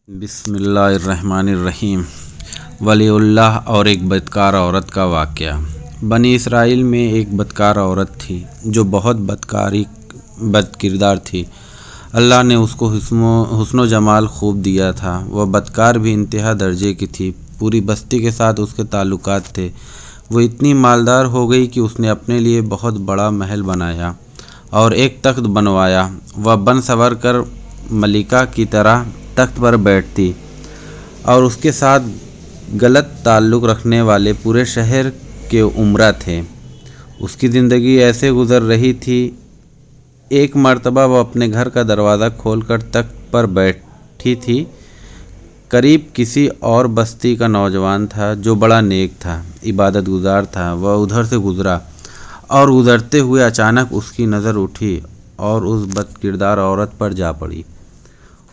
بسم اللہ الرحمن الرحیم۔ ولی اللہ اور ایک بدکار عورت کا واقعہ۔ بنی اسرائیل میں ایک بدکار عورت تھی جو بہت بد کردار تھی۔ اللہ نے اس کو حسن و جمال خوب دیا تھا۔ وہ بدکار بھی انتہا درجے کی تھی۔ پوری بستی کے ساتھ اس کے تعلقات تھے۔ وہ اتنی مالدار ہو گئی کہ اس نے اپنے لیے بہت بڑا محل بنایا اور ایک تخت بنوایا۔ وہ بن سنور کر ملکہ کی طرح تخت پر بیٹھتی اور اس کے ساتھ غلط تعلق رکھنے والے پورے شہر کے امراء تھے۔ اس کی زندگی ایسے گزر رہی تھی۔ ایک مرتبہ وہ اپنے گھر کا دروازہ کھول کر تخت پر بیٹھی تھی۔ قریب کسی اور بستی کا نوجوان تھا جو بڑا نیک تھا، عبادت گزار تھا۔ وہ ادھر سے گزرا اور گزرتے ہوئے اچانک اس کی نظر اٹھی اور اس بد کردار عورت پر جا پڑی۔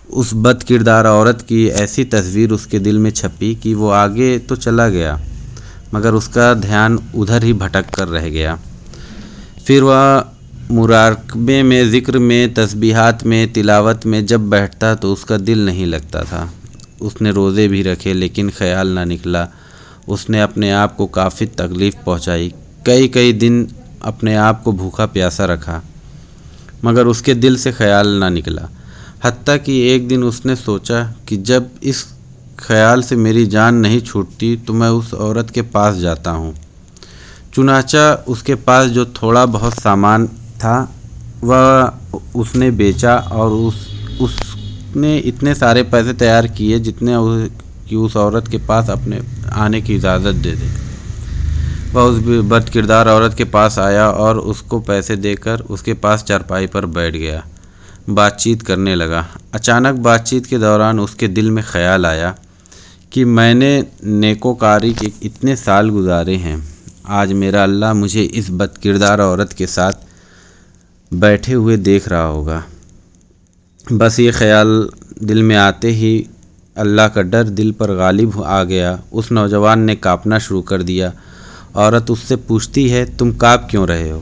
اس بد کردار عورت کی ایسی تصویر اس کے دل میں چھپی کہ وہ آگے تو چلا گیا مگر اس کا دھیان ادھر ہی بھٹک کر رہ گیا۔ پھر وہ مراقبے میں، ذکر میں، تسبیحات میں، تلاوت میں جب بیٹھتا تو اس کا دل نہیں لگتا تھا۔ اس نے روزے بھی رکھے لیکن خیال نہ نکلا۔ اس نے اپنے آپ کو کافی تکلیف پہنچائی۔ کئی دن اپنے آپ کو بھوکا پیاسا رکھا مگر اس کے دل سے خیال نہ نکلا۔ حتیٰ کہ ایک دن اس نے سوچا کہ جب اس خیال سے میری جان نہیں چھوٹتی تو میں اس عورت کے پاس جاتا ہوں۔ چنانچہ اس کے پاس جو تھوڑا بہت سامان تھا وہ اس نے بیچا اور اس نے اتنے سارے پیسے تیار کیے جتنے کہ اس عورت کے پاس اپنے آنے کی اجازت دے دے۔ وہ اس بد کردار عورت کے پاس آیا اور اس کو پیسے دے کر اس کے پاس چارپائی پر بیٹھ گیا۔ بات چیت کرنے لگا۔ اچانک بات چیت کے دوران اس کے دل میں خیال آیا کہ میں نے نیکوکاری کے اتنے سال گزارے ہیں، آج میرا اللہ مجھے اس بد کردار عورت کے ساتھ بیٹھے ہوئے دیکھ رہا ہوگا۔ بس یہ خیال دل میں آتے ہی اللہ کا ڈر دل پر غالب آ گیا۔ اس نوجوان نے کانپنا شروع کر دیا۔ عورت اس سے پوچھتی ہے، تم کانپ کیوں رہے ہو؟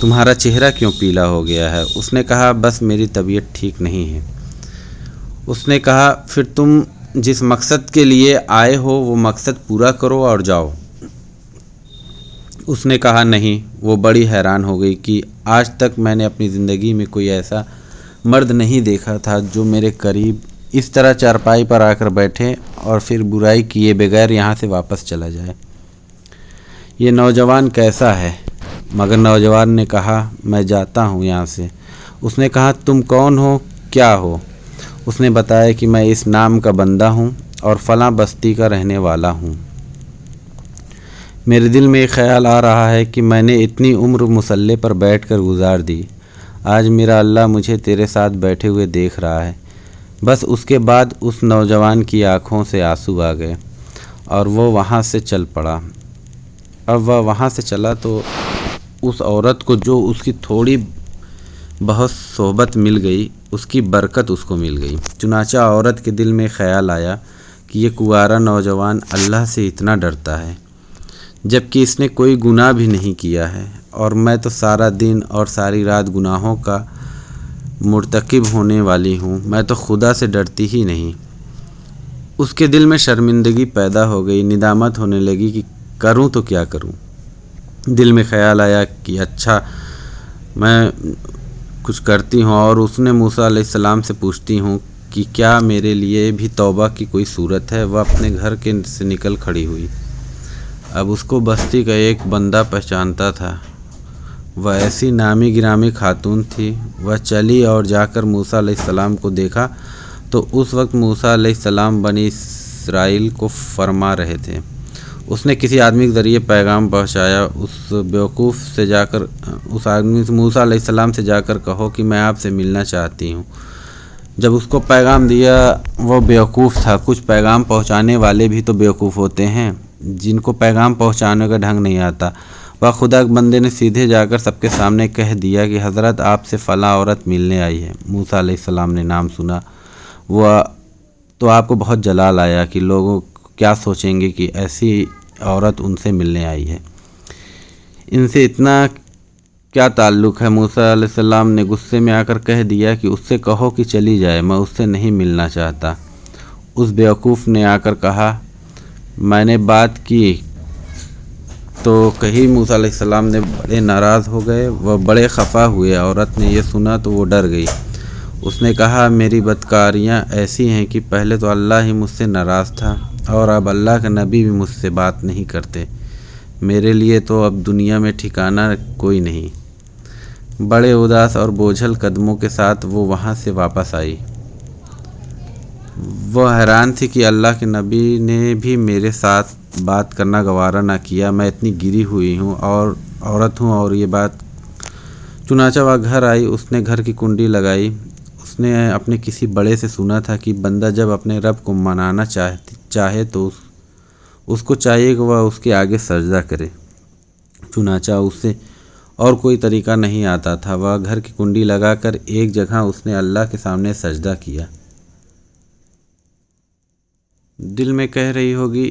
تمہارا چہرہ کیوں پیلا ہو گیا ہے؟ اس نے کہا، بس میری طبیعت ٹھیک نہیں ہے۔ اس نے کہا، پھر تم جس مقصد کے لیے آئے ہو وہ مقصد پورا کرو اور جاؤ۔ اس نے کہا، نہیں۔ وہ بڑی حیران ہو گئی کہ آج تک میں نے اپنی زندگی میں کوئی ایسا مرد نہیں دیکھا تھا جو میرے قریب اس طرح چارپائی پر آ کر بیٹھے اور پھر برائی کیے بغیر یہاں سے واپس چلا جائے۔ یہ نوجوان کیسا ہے؟ مگر نوجوان نے کہا، میں جاتا ہوں یہاں سے۔ اس نے کہا، تم کون ہو، کیا ہو؟ اس نے بتایا کہ میں اس نام کا بندہ ہوں اور فلاں بستی کا رہنے والا ہوں۔ میرے دل میں ایک خیال آ رہا ہے کہ میں نے اتنی عمر مصلی پر بیٹھ کر گزار دی، آج میرا اللہ مجھے تیرے ساتھ بیٹھے ہوئے دیکھ رہا ہے۔ بس اس کے بعد اس نوجوان کی آنکھوں سے آنسو آ گئے اور وہ وہاں سے چل پڑا۔ اب وہ وہاں سے چلا تو اس عورت کو جو اس کی تھوڑی بہت صحبت مل گئی، اس کی برکت اس کو مل گئی۔ چنانچہ عورت کے دل میں خیال آیا کہ یہ کنوارا نوجوان اللہ سے اتنا ڈرتا ہے جبکہ اس نے کوئی گناہ بھی نہیں کیا ہے، اور میں تو سارا دن اور ساری رات گناہوں کا مرتکب ہونے والی ہوں، میں تو خدا سے ڈرتی ہی نہیں۔ اس کے دل میں شرمندگی پیدا ہو گئی، ندامت ہونے لگی کہ کروں تو کیا کروں۔ دل میں خیال آیا کہ اچھا میں کچھ کرتی ہوں، اور اس نے موسیٰ علیہ السلام سے پوچھتی ہوں کہ کیا میرے لیے بھی توبہ کی کوئی صورت ہے۔ وہ اپنے گھر سے نکل کھڑی ہوئی۔ اب اس کو بستی کا ایک بندہ پہچانتا تھا۔ وہ ایسی نامی گرامی خاتون تھی۔ وہ چلی اور جا کر موسیٰ علیہ السلام کو دیکھا تو اس وقت موسیٰ علیہ السلام بنی اسرائیل کو فرما رہے تھے۔ اس نے کسی آدمی کے ذریعے پیغام پہنچایا، اس بیوقوف سے جا کر اس آدمی سے موسیٰ علیہ السلام سے جا کر کہو کہ میں آپ سے ملنا چاہتی ہوں۔ جب اس کو پیغام دیا، وہ بیوقوف تھا۔ کچھ پیغام پہنچانے والے بھی تو بیوقوف ہوتے ہیں جن کو پیغام پہنچانے کا ڈھنگ نہیں آتا۔ وہ خدا کے بندے نے سیدھے جا کر سب کے سامنے کہہ دیا کہ حضرت آپ سے فلاں عورت ملنے آئی ہے۔ موسیٰ علیہ السلام نے نام سنا وہ تو آپ کو بہت جلال آیا کہ لوگوں کیا سوچیں گے کہ ایسی عورت ان سے ملنے آئی ہے، ان سے اتنا کیا تعلق ہے۔ موسیٰ علیہ السلام نے غصے میں آ کر کہہ دیا کہ اس سے کہو کہ چلی جائے، میں اس سے نہیں ملنا چاہتا۔ اس بیوقوف نے آ کر کہا میں نے بات کی تو کہیں موسیٰ علیہ السلام نے بڑے ناراض ہو گئے، وہ بڑے خفا ہوئے۔ عورت نے یہ سنا تو وہ ڈر گئی۔ اس نے کہا میری بدکاریاں ایسی ہیں کہ پہلے تو اللہ ہی مجھ سے ناراض تھا اور اب اللہ کا نبی بھی مجھ سے بات نہیں کرتے، میرے لیے تو اب دنیا میں ٹھکانہ کوئی نہیں۔ بڑے اداس اور بوجھل قدموں کے ساتھ وہ وہاں سے واپس آئی۔ وہ حیران تھی کہ اللہ کے نبی نے بھی میرے ساتھ بات کرنا گوارا نہ کیا، میں اتنی گری ہوئی ہوں اور عورت ہوں اور یہ بات۔ چنانچہ وہ گھر آئی، اس نے گھر کی کنڈی لگائی۔ اس نے اپنے کسی بڑے سے سنا تھا کہ بندہ جب اپنے رب کو منانا چاہے تو اس کو چاہیے کہ وہ اس کے آگے سجدہ کرے۔ چنانچہ اسے اور کوئی طریقہ نہیں آتا تھا، وہ گھر کی کنڈی لگا کر ایک جگہ اس نے اللہ کے سامنے سجدہ کیا۔ دل میں کہہ رہی ہوگی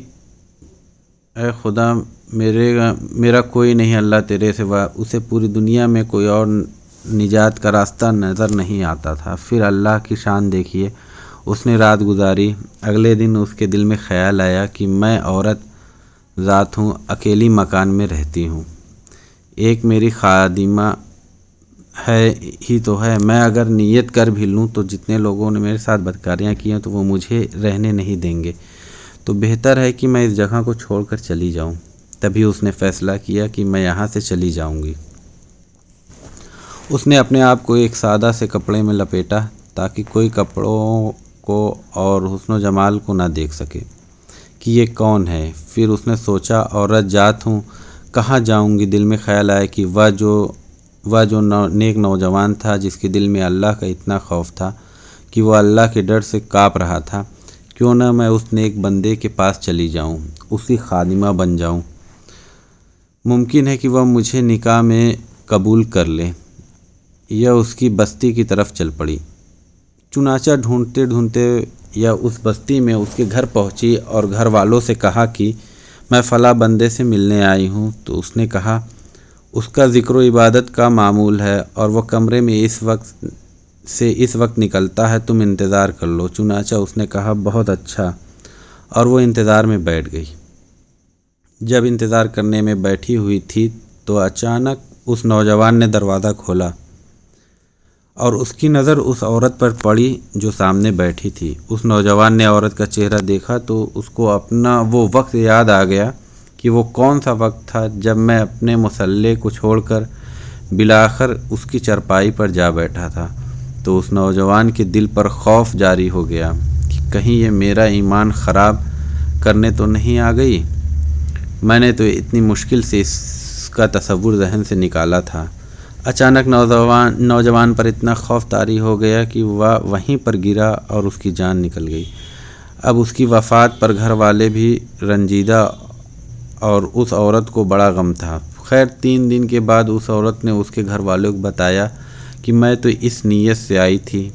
اے خدا میرا کوئی نہیں اللہ تیرے سوا، اسے پوری دنیا میں کوئی اور نجات کا راستہ نظر نہیں آتا تھا۔ پھر اللہ کی شان دیکھیے، اس نے رات گزاری۔ اگلے دن اس کے دل میں خیال آیا کہ میں عورت ذات ہوں، اکیلی مکان میں رہتی ہوں، ایک میری خادمہ ہے ہی تو ہے، میں اگر نیت کر بھی لوں تو جتنے لوگوں نے میرے ساتھ بدکاریاں کی ہیں تو وہ مجھے رہنے نہیں دیں گے، تو بہتر ہے کہ میں اس جگہ کو چھوڑ کر چلی جاؤں۔ تبھی اس نے فیصلہ کیا کہ میں یہاں سے چلی جاؤں گی۔ اس نے اپنے آپ کو ایک سادہ سے کپڑے میں لپیٹا تاکہ کوئی کپڑوں کو اور حسن و جمال کو نہ دیکھ سکے کہ یہ کون ہے۔ پھر اس نے سوچا عورت ذات ہوں، کہاں جاؤں گی؟ دل میں خیال آیا کہ وہ جو نیک نوجوان تھا جس کے دل میں اللہ کا اتنا خوف تھا کہ وہ اللہ کے ڈر سے کانپ رہا تھا، کیوں نہ میں اس نیک بندے کے پاس چلی جاؤں، اس کی خادمہ بن جاؤں، ممکن ہے کہ وہ مجھے نکاح میں قبول کر لے۔ یا اس کی بستی کی طرف چل پڑی۔ چنانچہ ڈھونڈتے ڈھونڈتے یا اس بستی میں اس کے گھر پہنچی اور گھر والوں سے کہا کہ میں فلاں بندے سے ملنے آئی ہوں، تو اس نے کہا اس کا ذکر و عبادت کا معمول ہے اور وہ کمرے میں اس وقت نکلتا ہے، تم انتظار کر لو۔ چنانچہ اس نے کہا بہت اچھا، اور وہ انتظار میں بیٹھ گئی۔ جب انتظار کرنے میں بیٹھی ہوئی تھی تو اچانک اس نوجوان نے دروازہ کھولا اور اس کی نظر اس عورت پر پڑی جو سامنے بیٹھی تھی۔ اس نوجوان نے عورت کا چہرہ دیکھا تو اس کو اپنا وہ وقت یاد آ گیا کہ وہ کون سا وقت تھا جب میں اپنے مصلے کو چھوڑ کر بالآخر اس کی چرپائی پر جا بیٹھا تھا۔ تو اس نوجوان کے دل پر خوف جاری ہو گیا کہ کہیں یہ میرا ایمان خراب کرنے تو نہیں آ گئی، میں نے تو اتنی مشکل سے اس کا تصور ذہن سے نکالا تھا۔ اچانک نوجوان پر اتنا خوف طاری ہو گیا کہ وہ وہیں پر گرا اور اس کی جان نکل گئی۔ اب اس کی وفات پر گھر والے بھی رنجیدہ اور اس عورت کو بڑا غم تھا۔ خیر 3 دن کے بعد اس عورت نے اس کے گھر والوں کو بتایا کہ میں تو اس نیت سے آئی تھی۔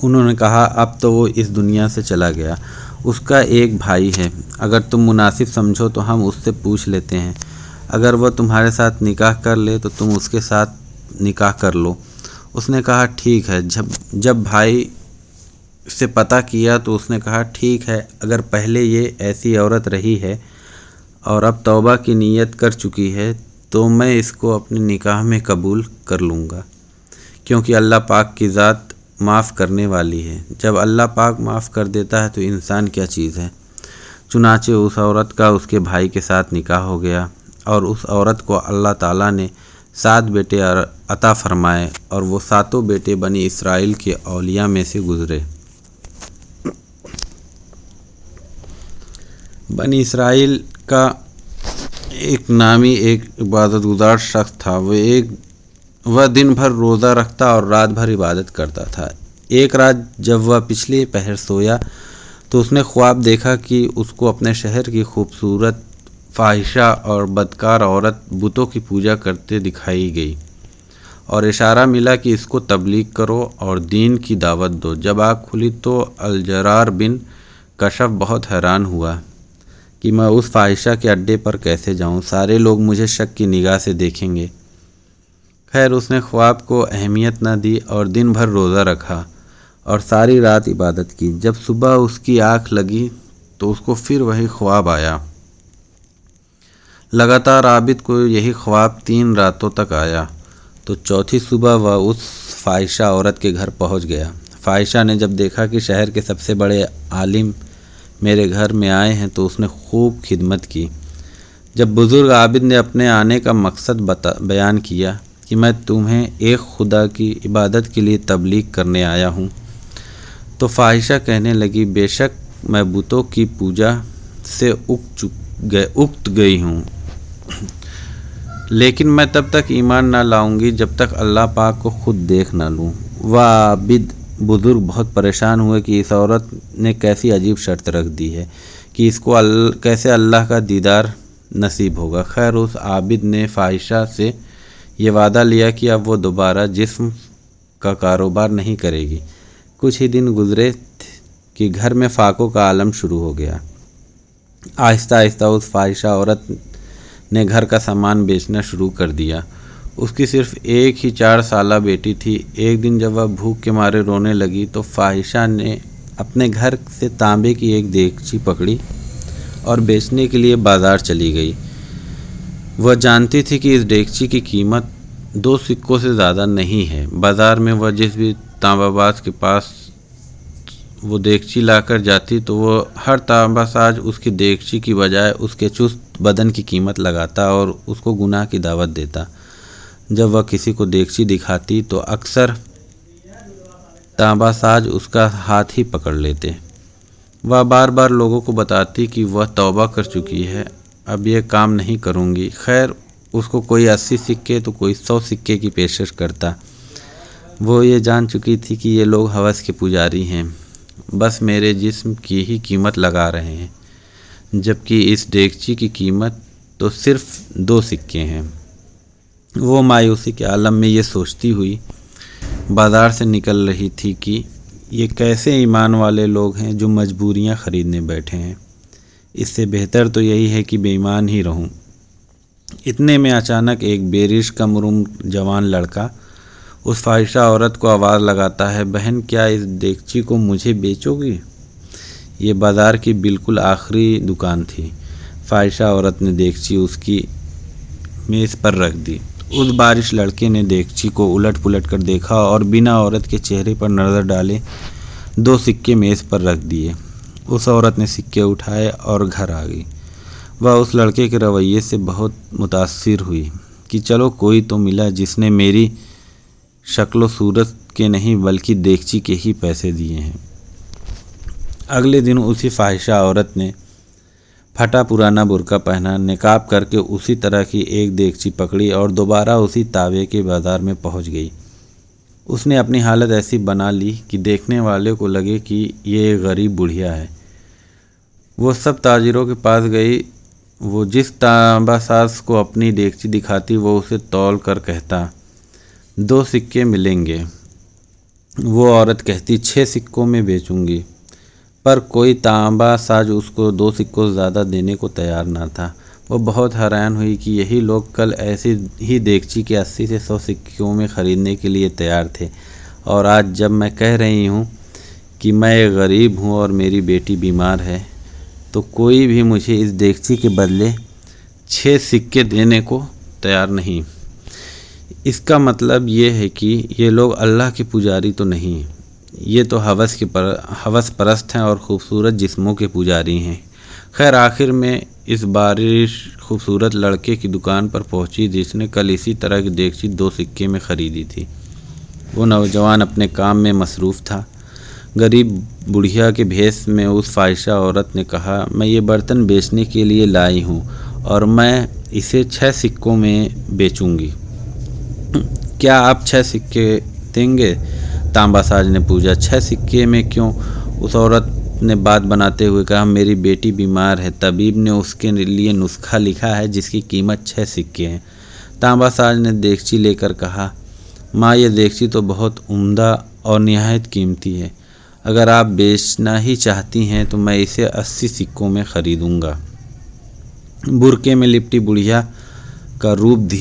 انہوں نے کہا اب تو وہ اس دنیا سے چلا گیا، اس کا ایک بھائی ہے، اگر تم مناسب سمجھو تو ہم اس سے پوچھ لیتے ہیں، اگر وہ تمہارے ساتھ نکاح کر لے تو تم اس کے ساتھ نکاح کر لو۔ اس نے کہا ٹھیک ہے۔ جب بھائی سے پتہ کیا تو اس نے کہا ٹھیک ہے، اگر پہلے یہ ایسی عورت رہی ہے اور اب توبہ کی نیت کر چکی ہے تو میں اس کو اپنے نکاح میں قبول کر لوں گا، کیونکہ اللہ پاک کی ذات معاف کرنے والی ہے، جب اللہ پاک معاف کر دیتا ہے تو انسان کیا چیز ہے۔ چنانچہ اس عورت کا اس کے بھائی کے ساتھ نکاح ہو گیا اور اس عورت کو اللہ تعالیٰ نے 7 بیٹے عطا فرمائے اور وہ 7 بیٹے بنی اسرائیل کے اولیاء میں سے گزرے۔ بنی اسرائیل کا ایک نامی ایک عبادت گزار شخص تھا، وہ دن بھر روزہ رکھتا اور رات بھر عبادت کرتا تھا۔ ایک رات جب وہ پچھلی پہر سویا تو اس نے خواب دیکھا کہ اس کو اپنے شہر کی خوبصورت فاحشہ اور بدکار عورت بتوں کی پوجا کرتے دکھائی گئی اور اشارہ ملا کہ اس کو تبلیغ کرو اور دین کی دعوت دو۔ جب آنکھ کھلی تو الجرار بن کشف بہت حیران ہوا کہ میں اس فاحشہ کے اڈے پر کیسے جاؤں، سارے لوگ مجھے شک کی نگاہ سے دیکھیں گے۔ خیر اس نے خواب کو اہمیت نہ دی اور دن بھر روزہ رکھا اور ساری رات عبادت کی۔ جب صبح اس کی آنکھ لگی تو اس کو پھر وہی خواب آیا۔ لگاتار عابد کو یہی خواب 3 راتوں تک آیا تو چوتھی صبح وہ اس فاحشہ عورت کے گھر پہنچ گیا۔ فاحشہ نے جب دیکھا کہ شہر کے سب سے بڑے عالم میرے گھر میں آئے ہیں تو اس نے خوب خدمت کی۔ جب بزرگ عابد نے اپنے آنے کا مقصد بیان کیا کہ میں تمہیں ایک خدا کی عبادت کے لیے تبلیغ کرنے آیا ہوں، تو فاحشہ کہنے لگی، بے شک میں بتوں کی پوجا سے اکت گئی ہوں، لیکن میں تب تک ایمان نہ لاؤں گی جب تک اللہ پاک کو خود دیکھ نہ لوں۔ وہ عابد بزرگ بہت پریشان ہوئے کہ اس عورت نے کیسی عجیب شرط رکھ دی ہے کہ اس کو کیسے اللہ کا دیدار نصیب ہوگا۔ خیر، اس عابد نے فاحشہ سے یہ وعدہ لیا کہ اب وہ دوبارہ جسم کا کاروبار نہیں کرے گی۔ کچھ ہی دن گزرے کہ گھر میں فاقوں کا عالم شروع ہو گیا۔ آہستہ آہستہ اس فاحشہ عورت نے گھر کا سامان بیچنا شروع کر دیا۔ اس کی صرف ایک ہی 4 سالہ بیٹی تھی۔ ایک دن جب وہ بھوک کے مارے رونے لگی تو فاحشہ نے اپنے گھر سے تانبے کی ایک دیگچی پکڑی اور بیچنے کے لیے بازار چلی گئی۔ وہ جانتی تھی کہ اس دیگچی کی قیمت 2 سکوں سے زیادہ نہیں ہے۔ بازار میں وہ جس بھی تانبا باز کے پاس وہ دیگچی لا کر جاتی تو وہ ہر تانبا ساز اس کی دیگچی کی بجائے اس کے چست بدن کی قیمت لگاتا اور اس کو گناہ کی دعوت دیتا۔ جب وہ کسی کو دیگچی دکھاتی تو اکثر تانبا ساز اس کا ہاتھ ہی پکڑ لیتے۔ وہ بار بار لوگوں کو بتاتی کہ وہ توبہ کر چکی ہے، اب یہ کام نہیں کروں گی۔ خیر، اس کو کوئی 80 سکے تو کوئی 100 سکے کی پیشکش کرتا۔ وہ یہ جان چکی تھی کہ یہ لوگ ہوس کے پجاری ہیں، بس میرے جسم کی ہی قیمت لگا رہے ہیں، جبکہ اس دیگچی کی قیمت تو صرف 2 سکے ہیں۔ وہ مایوسی کے عالم میں یہ سوچتی ہوئی بازار سے نکل رہی تھی کہ یہ کیسے ایمان والے لوگ ہیں جو مجبوریاں خریدنے بیٹھے ہیں، اس سے بہتر تو یہی ہے کہ بے ایمان ہی رہوں۔ اتنے میں اچانک ایک بے رشک کم عمر جوان لڑکا اس فاحشہ عورت کو آواز لگاتا ہے، بہن کیا اس دیگچی کو مجھے بیچو گی؟ یہ بازار کی بالکل آخری دکان تھی۔ فاحشہ عورت نے دیگچی اس کی میز پر رکھ دی۔ اس بارش لڑکے نے دیگچی کو الٹ پلٹ کر دیکھا اور بنا عورت کے چہرے پر نظر ڈالے 2 سکے میز پر رکھ دیے۔ اس عورت نے سکے اٹھائے اور گھر آ گئی۔ وہ اس لڑکے کے رویے سے بہت متاثر ہوئی کہ چلو کوئی تو ملا جس نے میری شکل و صورت کے نہیں بلکہ دیگچی کے ہی پیسے دیے ہیں۔ اگلے دن اسی فاحشہ عورت نے پھٹا پرانا برقع پہنا، نقاب کر کے اسی طرح کی ایک دیگچی پکڑی اور دوبارہ اسی تاوے کے بازار میں پہنچ گئی۔ اس نے اپنی حالت ایسی بنا لی کہ دیکھنے والے کو لگے کہ یہ ایک غریب بڑھیا ہے۔ وہ سب تاجروں کے پاس گئی۔ وہ جس تانبا ساز کو اپنی دیگچی دکھاتی وہ اسے تول کر کہتا 2 سکے ملیں گے۔ وہ عورت کہتی 6 سکوں میں بیچوں گی، پر کوئی تانبا ساز اس کو 2 سکوں سے زیادہ دینے کو تیار نہ تھا۔ وہ بہت حیران ہوئی کہ یہی لوگ کل ایسی ہی دیگچی کے 80 سے 100 سکوں میں خریدنے کے لیے تیار تھے، اور آج جب میں کہہ رہی ہوں کہ میں ایک غریب ہوں اور میری بیٹی بیمار ہے تو کوئی بھی مجھے اس دیگچی کے بدلے 6 سکے دینے کو تیار نہیں۔ اس کا مطلب یہ ہے کہ یہ لوگ اللہ کے پجاری تو نہیں، یہ تو ہوس پرست ہیں اور خوبصورت جسموں کے پجاری ہیں۔ خیر، آخر میں اس بارش خوبصورت لڑکے کی دکان پر پہنچی جس نے کل اسی طرح کی دیگچی 2 سکے میں خریدی تھی۔ وہ نوجوان اپنے کام میں مصروف تھا۔ غریب بڑھیا کے بھیس میں اس فاحشہ عورت نے کہا، میں یہ برتن بیچنے کے لیے لائی ہوں اور میں اسے 6 سکوں میں بیچوں گی۔ کیا آپ 6 سکے دیں گے؟ تانبا ساز نے پوچھا۔ 6 سکے میں کیوں؟ اس عورت نے بات بناتے ہوئے کہا، میری بیٹی بیمار ہے، طبیب نے اس کے لیے نسخہ لکھا ہے جس کی قیمت 6 سکے ہیں۔ تانبا ساز نے دیگچی لے کر کہا، ماں یہ دیگچی تو بہت عمدہ اور نہایت قیمتی ہے، اگر آپ بیچنا ہی چاہتی ہیں تو میں اسے 80 سکوں میں خریدوں گا۔ برقعے میں لپٹی بڑھیا کا روپ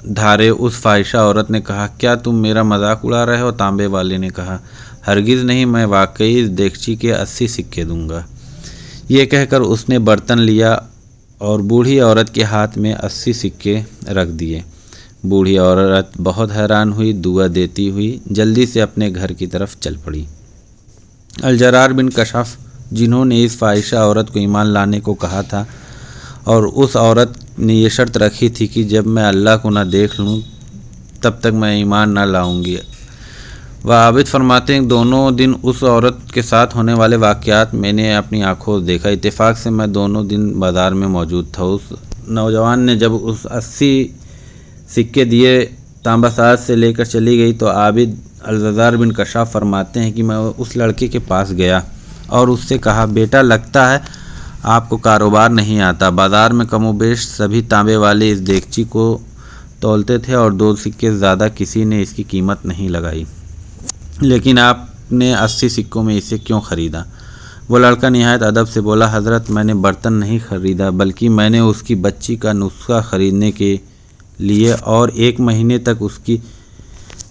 دھارے اس فاحشہ عورت نے کہا، کیا تم میرا مذاق اڑا رہے ہو؟ تانبے والے نے کہا، ہرگز نہیں، میں واقعی اس دیگچی کے 80 سکے دوں گا۔ یہ کہہ کر اس نے برتن لیا اور بوڑھی عورت کے ہاتھ میں 80 سکے رکھ دیے۔ بوڑھی عورت بہت حیران ہوئی، دعا دیتی ہوئی جلدی سے اپنے گھر کی طرف چل پڑی۔ الجرار بن کشاف، جنہوں نے اس فاحشہ عورت کو ایمان لانے کو کہا تھا، اور اس عورت نے یہ شرط رکھی تھی کہ جب میں اللہ کو نہ دیکھ لوں تب تک میں ایمان نہ لاؤں گی۔ وہ عابد فرماتے ہیں دونوں دن اس عورت کے ساتھ ہونے والے واقعات میں نے اپنی آنکھوں سے دیکھا۔ اتفاق سے میں دونوں دن بازار میں موجود تھا۔ اس نوجوان نے جب اس 80 سکے دیے تانبہ ساز سے لے کر چلی گئی تو عابد الجرار بن کشاف فرماتے ہیں کہ میں اس لڑکے کے پاس گیا اور اس سے کہا، بیٹا لگتا ہے آپ کو کاروبار نہیں آتا۔ بازار میں کم و بیش سبھی تانبے والے اس دیگچی کو تولتے تھے اور 2 سکے زیادہ کسی نے اس کی قیمت نہیں لگائی، لیکن آپ نے 80 سکوں میں اسے کیوں خریدا؟ وہ لڑکا نہایت ادب سے بولا، حضرت میں نے برتن نہیں خریدا بلکہ میں نے اس کی بچی کا نسخہ خریدنے کے لیے اور 1 مہینے تک اس کی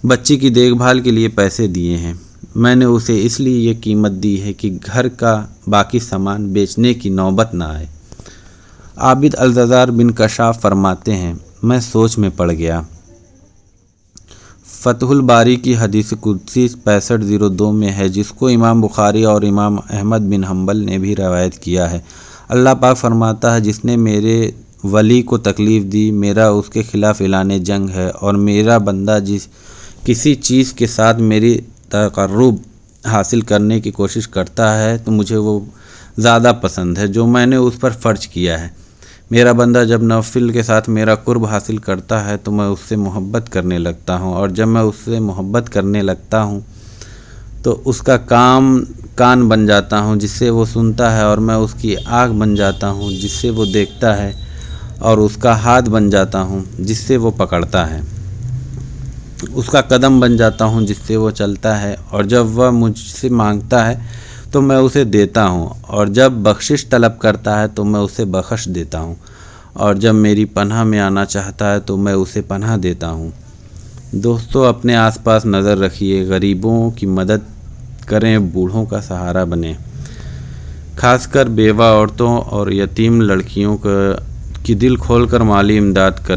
بچی کی دیکھ بھال کے لیے پیسے دیے ہیں۔ میں نے اسے اس لیے یہ قیمت دی ہے کہ گھر کا باقی سامان بیچنے کی نوبت نہ آئے۔ عابد الجرار بن کشاف فرماتے ہیں میں سوچ میں پڑ گیا۔ فتح الباری کی حدیث قدسی 6502 میں ہے، جس کو امام بخاری اور امام احمد بن حنبل نے بھی روایت کیا ہے۔ اللہ پاک فرماتا ہے، جس نے میرے ولی کو تکلیف دی میرا اس کے خلاف اعلان جنگ ہے، اور میرا بندہ کسی چیز کے ساتھ میری تقرب حاصل کرنے کی کوشش کرتا ہے تو مجھے وہ زیادہ پسند ہے جو میں نے اس پر فرض کیا ہے۔ میرا بندہ جب نوافل کے ساتھ میرا قرب حاصل کرتا ہے تو میں اس سے محبت کرنے لگتا ہوں، اور جب میں اس سے محبت کرنے لگتا ہوں تو اس کا کان بن جاتا ہوں جس سے وہ سنتا ہے، اور میں اس کی آنکھ بن جاتا ہوں جس سے وہ دیکھتا ہے، اور اس کا ہاتھ بن جاتا ہوں جس سے وہ پکڑتا ہے، اس کا قدم بن جاتا ہوں جس سے وہ چلتا ہے، اور جب وہ مجھ سے مانگتا ہے تو میں اسے دیتا ہوں، اور جب بخشش طلب کرتا ہے تو میں اسے بخش دیتا ہوں، اور جب میری پناہ میں آنا چاہتا ہے تو میں اسے پناہ دیتا ہوں۔ دوستو، اپنے آس پاس نظر رکھیے، غریبوں کی مدد کریں، بوڑھوں کا سہارا بنیں، خاص کر بیوہ عورتوں اور یتیم لڑکیوں کی دل کھول کر مالی امداد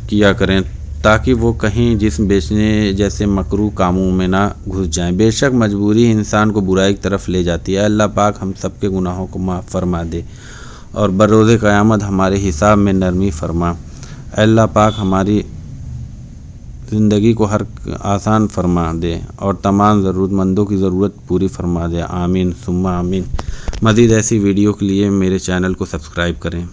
کیا کریں تاکہ وہ کہیں جسم بیچنے جیسے مکروہ کاموں میں نہ گھس جائیں۔ بے شک مجبوری انسان کو برائی کی طرف لے جاتی ہے۔ اللہ پاک ہم سب کے گناہوں کو معاف فرما دے اور بروز قیامت ہمارے حساب میں نرمی فرما۔ اللہ پاک ہماری زندگی کو ہر آسان فرما دے اور تمام ضرورت مندوں کی ضرورت پوری فرما دے۔ آمین ثم آمین۔ مزید ایسی ویڈیو کے لیے میرے چینل کو سبسکرائب کریں۔